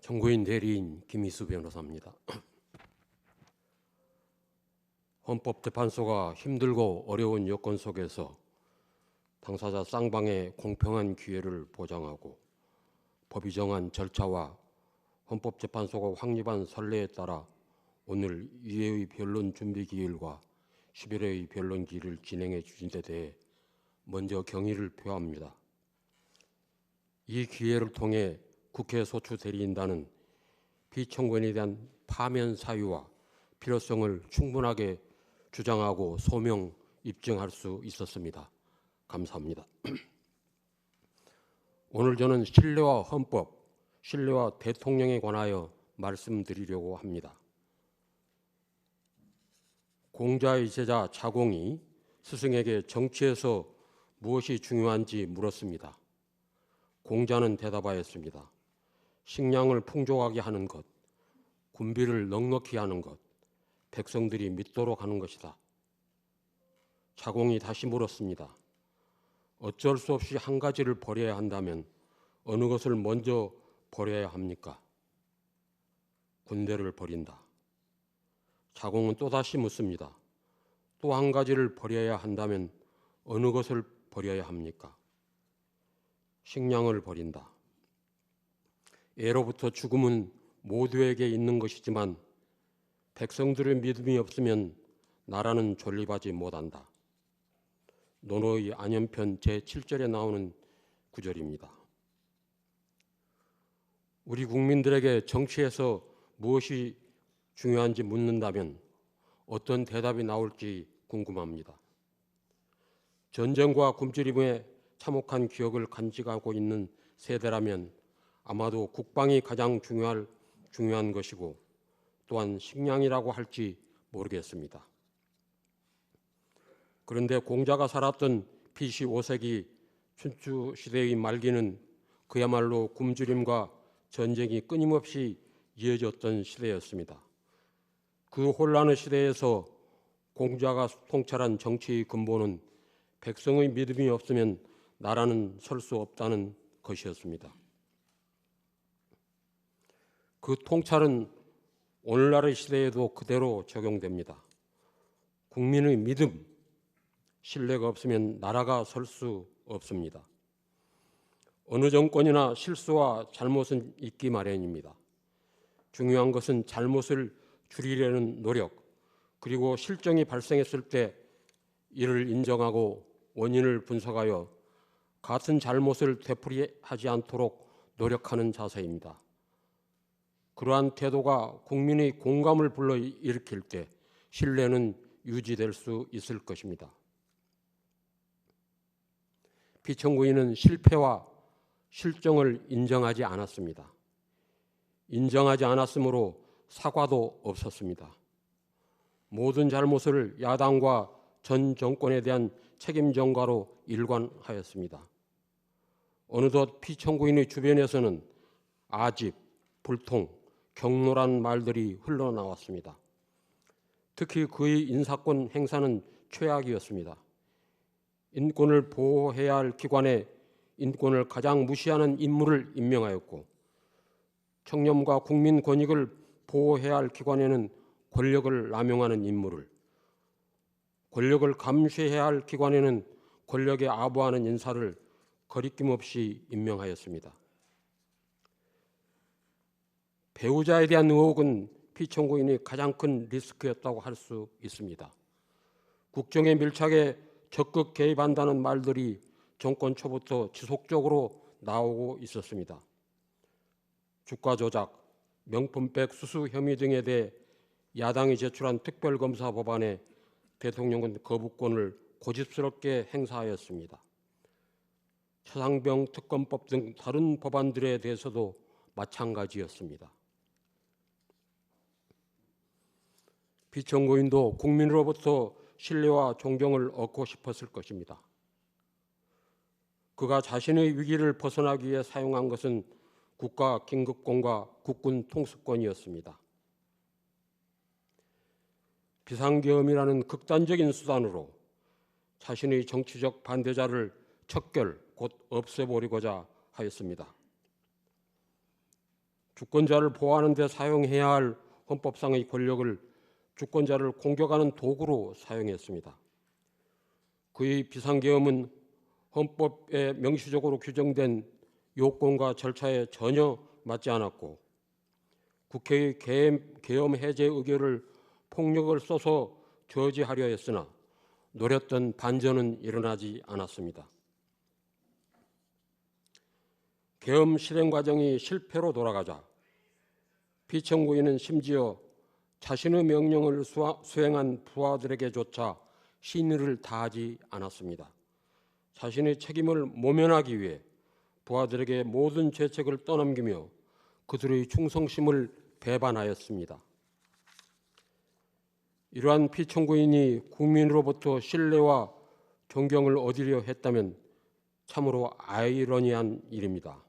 정고인 대리인 김희수 변호사입니다. 헌법재판소가 힘들고 어려운 여건 속에서 당사자 쌍방의 공평한 기회를 보장하고 법이 정한 절차와 헌법재판소가 확립한 선례에 따라 오늘 2회의 변론 준비 기일과 11회의 변론 기일을 진행해 주신 데 대해 먼저 경의를 표합니다. 이 기회를 통해 국회 소추 대리인단은 피청구인에 대한 파면 사유와 필요성을 충분하게 주장하고 소명 입증할 수 있었습니다. 감사합니다. 오늘 저는 신뢰와 헌법, 신뢰와 대통령에 관하여 말씀드리려고 합니다. 공자의 제자 자공이 스승에게 정치에서 무엇이 중요한지 물었습니다. 공자는 대답하였습니다. 식량을 풍족하게 하는 것, 군비를 넉넉히 하는 것, 백성들이 믿도록 하는 것이다. 자공이 다시 물었습니다. 어쩔 수 없이 한 가지를 버려야 한다면 어느 것을 먼저 버려야 합니까? 군대를 버린다. 자공은 또다시 묻습니다. 또 한 가지를 버려야 한다면 어느 것을 버려야 합니까? 식량을 버린다. 예로부터 죽음은 모두에게 있는 것이지만 백성들의 믿음이 없으면 나라는 존립하지 못한다. 논어의 안연편 제7절에 나오는 구절입니다. 우리 국민들에게 정치에서 무엇이 중요한지 묻는다면 어떤 대답이 나올지 궁금합니다. 전쟁과 굶주림에 참혹한 기억을 간직하고 있는 세대라면 아마도 국방이 가장 중요한 것이고 또한 식량이라고 할지 모르겠습니다. 그런데 공자가 살았던 BC 5세기 춘추 시대의 말기는 그야말로 굶주림과 전쟁이 끊임없이 이어졌던 시대였습니다. 그 혼란의 시대에서 공자가 통찰한 정치의 근본은 백성의 믿음이 없으면 나라는 설 수 없다는 것이었습니다. 그 통찰은 오늘날의 시대에도 그대로 적용됩니다. 국민의 믿음, 신뢰가 없으면 나라가 설 수 없습니다. 어느 정권이나 실수와 잘못은 있기 마련입니다. 중요한 것은 잘못을 줄이려는 노력, 그리고 실정이 발생했을 때 이를 인정하고 원인을 분석하여 같은 잘못을 되풀이하지 않도록 노력하는 자세입니다. 그러한 태도가 국민의 공감을 불러일으킬 때 신뢰는 유지될 수 있을 것입니다. 피청구인은 실패와 실정을 인정하지 않았습니다. 인정하지 않았으므로 사과도 없었습니다. 모든 잘못을 야당과 전 정권에 대한 책임 전가로 일관하였습니다. 어느덧 피청구인의 주변에서는 아집, 불통, 격노란 말들이 흘러나왔습니다. 특히 그의 인사권 행사는 최악이었습니다. 인권을 보호해야 할 기관에 인권을 가장 무시하는 인물을 임명하였고 청렴과 국민 권익을 보호해야 할 기관에는 권력을 남용하는 인물을, 권력을 감시해야 할 기관에는 권력에 아부하는 인사를 거리낌 없이 임명하였습니다. 배우자에 대한 의혹은 피청구인이 가장 큰 리스크였다고 할 수 있습니다. 국정에 밀착해 적극 개입한다는 말들이 정권 초부터 지속적으로 나오고 있었습니다. 주가 조작, 명품백 수수 혐의 등에 대해 야당이 제출한 특별검사 법안에 대통령은 거부권을 고집스럽게 행사하였습니다. 차상병 특검법 등 다른 법안들에 대해서도 마찬가지였습니다. 피청구인도 국민으로부터 신뢰와 존경을 얻고 싶었을 것입니다. 그가 자신의 위기를 벗어나기 위해 사용한 것은 국가 긴급권과 국군 통수권이었습니다. 비상계엄이라는 극단적인 수단으로 자신의 정치적 반대자를 척결, 곧 없애버리고자 하였습니다. 주권자를 보호하는 데 사용해야 할 헌법상의 권력을 주권자를 공격하는 도구로 사용했습니다. 그의 비상계엄은 헌법에 명시적으로 규정된 요건과 절차에 전혀 맞지 않았고 국회의 계엄 해제 의결을 폭력을 써서 저지하려 했으나 노렸던 반전은 일어나지 않았습니다. 계엄 실행 과정이 실패로 돌아가자 피청구인은 심지어 자신의 명령을 수행한 부하들에게조차 신의를 다하지 않았습니다. 자신의 책임을 모면하기 위해 부하들에게 모든 죄책을 떠넘기며 그들의 충성심을 배반하였습니다. 이러한 피청구인이 국민으로부터 신뢰와 존경을 얻으려 했다면 참으로 아이러니한 일입니다.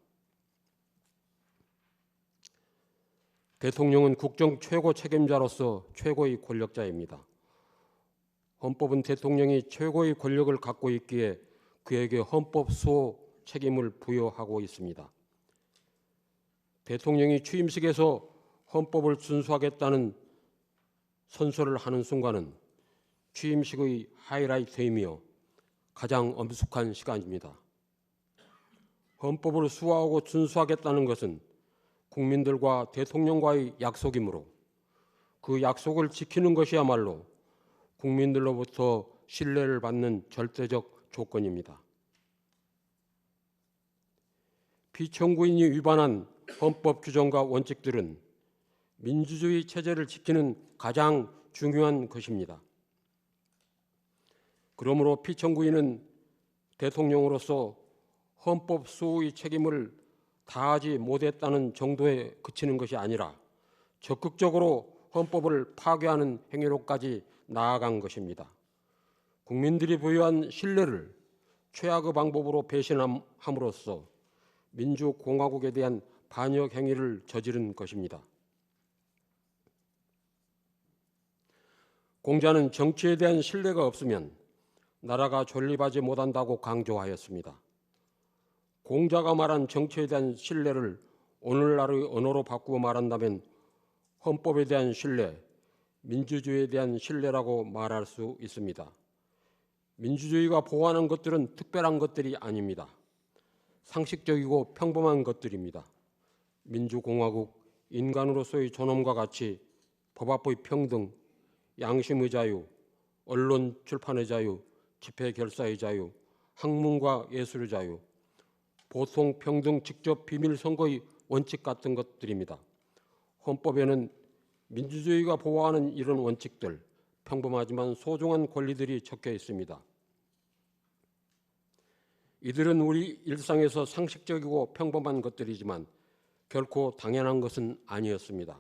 대통령은 국정 최고 책임자로서 최고의 권력자입니다. 헌법은 대통령이 최고의 권력을 갖고 있기에 그에게 헌법 수호 책임을 부여하고 있습니다. 대통령이 취임식에서 헌법을 준수하겠다는 선서를 하는 순간은 취임식의 하이라이트이며 가장 엄숙한 시간입니다. 헌법을 수호하고 준수하겠다는 것은 국민들과 대통령과의 약속이므로 그 약속을 지키는 것이야말로 국민들로부터 신뢰를 받는 절대적 조건입니다. 피청구인이 위반한 헌법 규정과 원칙들은 민주주의 체제를 지키는 가장 중요한 것입니다. 그러므로 피청구인은 대통령으로서 헌법 수호의 책임을 다하지 못했다는 정도에 그치는 것이 아니라 적극적으로 헌법을 파괴하는 행위로까지 나아간 것입니다. 국민들이 부여한 신뢰를 최악의 방법으로 배신함으로써 민주공화국에 대한 반역 행위를 저지른 것입니다. 공자는 정치에 대한 신뢰가 없으면 나라가 존립하지 못한다고 강조하였습니다. 공자가 말한 정치에 대한 신뢰를 오늘날의 언어로 바꾸어 말한다면 헌법에 대한 신뢰, 민주주의에 대한 신뢰라고 말할 수 있습니다. 민주주의가 보호하는 것들은 특별한 것들이 아닙니다. 상식적이고 평범한 것들입니다. 민주공화국, 인간으로서의 존엄과 가치, 법 앞의 평등, 양심의 자유, 언론 출판의 자유, 집회 결사의 자유, 학문과 예술의 자유, 보통 평등 직접 비밀 선거의 원칙 같은 것들입니다. 헌법에는 민주주의가 보호하는 이런 원칙들, 평범하지만 소중한 권리들이 적혀 있습니다. 이들은 우리 일상에서 상식적이고 평범한 것들이지만 결코 당연한 것은 아니었습니다.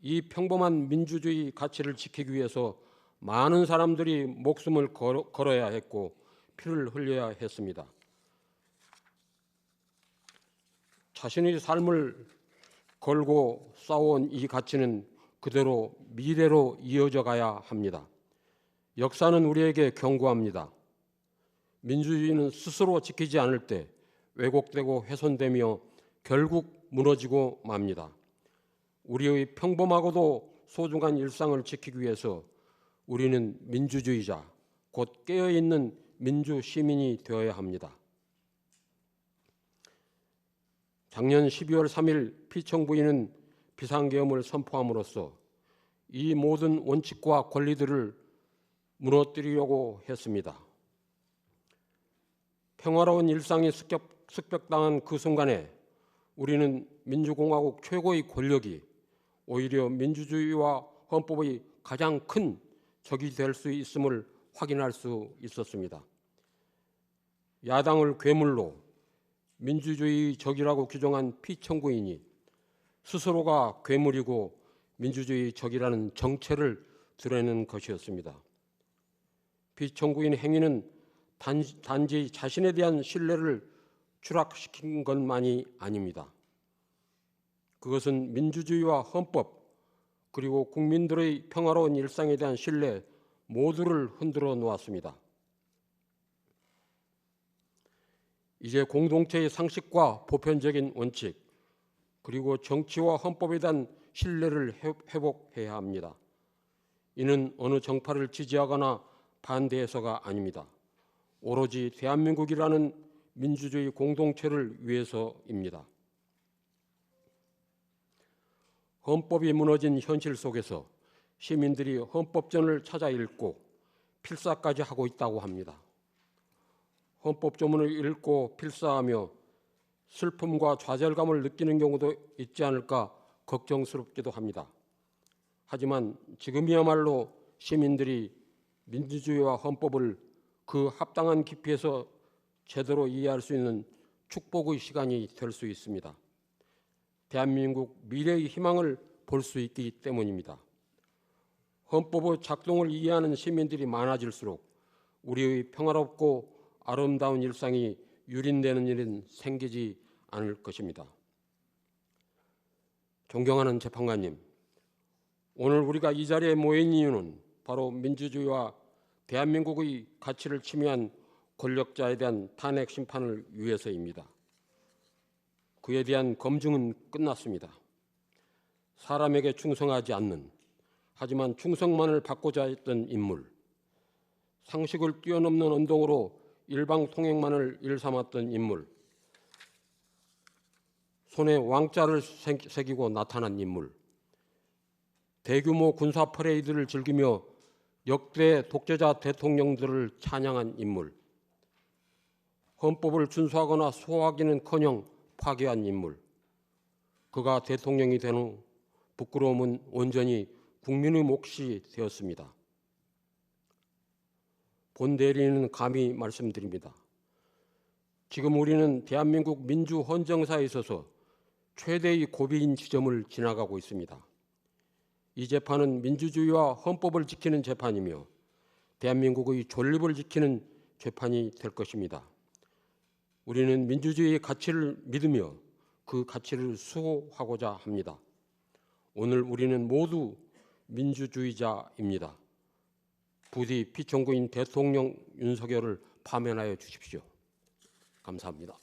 이 평범한 민주주의 가치를 지키기 위해서 많은 사람들이 목숨을 걸어야 했고 피를 흘려야 했습니다. 자신의 삶을 걸고 싸워온 이 가치는 그대로 미래로 이어져 가야 합니다. 역사는 우리에게 경고합니다. 민주주의는 스스로 지키지 않을 때 왜곡되고 훼손되며 결국 무너지고 맙니다. 우리의 평범하고도 소중한 일상을 지키기 위해서 우리는 민주주의자, 곧 깨어있는 민주시민이 되어야 합니다. 작년 12월 3일 피청구인은 비상계엄을 선포함으로써 이 모든 원칙과 권리들을 무너뜨리려고 했습니다. 평화로운 일상이 습격당한 그 순간에 우리는 민주공화국 최고의 권력이 오히려 민주주의와 헌법의 가장 큰 적이 될 수 있음을 확인할 수 있었습니다. 야당을 괴물로 민주주의 적이라고 규정한 피청구인이 스스로가 괴물이고 민주주의 적이라는 정체를 드러내는 것이었습니다. 피청구인 행위는 단지 자신에 대한 신뢰를 추락시킨 것만이 아닙니다. 그것은 민주주의와 헌법 그리고 국민들의 평화로운 일상에 대한 신뢰 모두를 흔들어 놓았습니다. 이제 공동체의 상식과 보편적인 원칙, 그리고 정치와 헌법에 대한 신뢰를 회복해야 합니다. 이는 어느 정파를 지지하거나 반대해서가 아닙니다. 오로지 대한민국이라는 민주주의 공동체를 위해서입니다. 헌법이 무너진 현실 속에서 시민들이 헌법전을 찾아 읽고 필사까지 하고 있다고 합니다. 헌법조문을 읽고 필사하며 슬픔과 좌절감을 느끼는 경우도 있지 않을까 걱정스럽기도 합니다. 하지만 지금이야말로 시민들이 민주주의와 헌법을 그 합당한 깊이에서 제대로 이해할 수 있는 축복의 시간이 될 수 있습니다. 대한민국 미래의 희망을 볼 수 있기 때문입니다. 헌법의 작동을 이해하는 시민들이 많아질수록 우리의 평화롭고 아름다운 일상이 유린되는 일은 생기지 않을 것입니다. 존경하는 재판관님, 오늘 우리가 이 자리에 모인 이유는 바로 민주주의와 대한민국의 가치를 침해한 권력자에 대한 탄핵 심판을 위해서입니다. 그에 대한 검증은 끝났습니다. 사람에게 충성하지 않는, 하지만 충성만을 받고자 했던 인물, 상식을 뛰어넘는 언동으로 일방통행만을 일삼았던 인물, 손에 왕자를 새기고 나타난 인물, 대규모 군사 퍼레이드를 즐기며 역대 독재자 대통령들을 찬양한 인물, 헌법을 준수하거나 소화하기는커녕 파괴한 인물, 그가 대통령이 된 후 부끄러움은 온전히 국민의 몫이 되었습니다. 본 대리인은 감히 말씀드립니다. 지금 우리는 대한민국 민주 헌정사에 있어서 최대의 고비인 지점을 지나가고 있습니다. 이 재판은 민주주의와 헌법을 지키는 재판이며 대한민국의 존립을 지키는 재판이 될 것입니다. 우리는 민주주의의 가치를 믿으며 그 가치를 수호하고자 합니다. 오늘 우리는 모두 민주주의자입니다. 부디 피청구인 대통령 윤석열을 파면하여 주십시오. 감사합니다.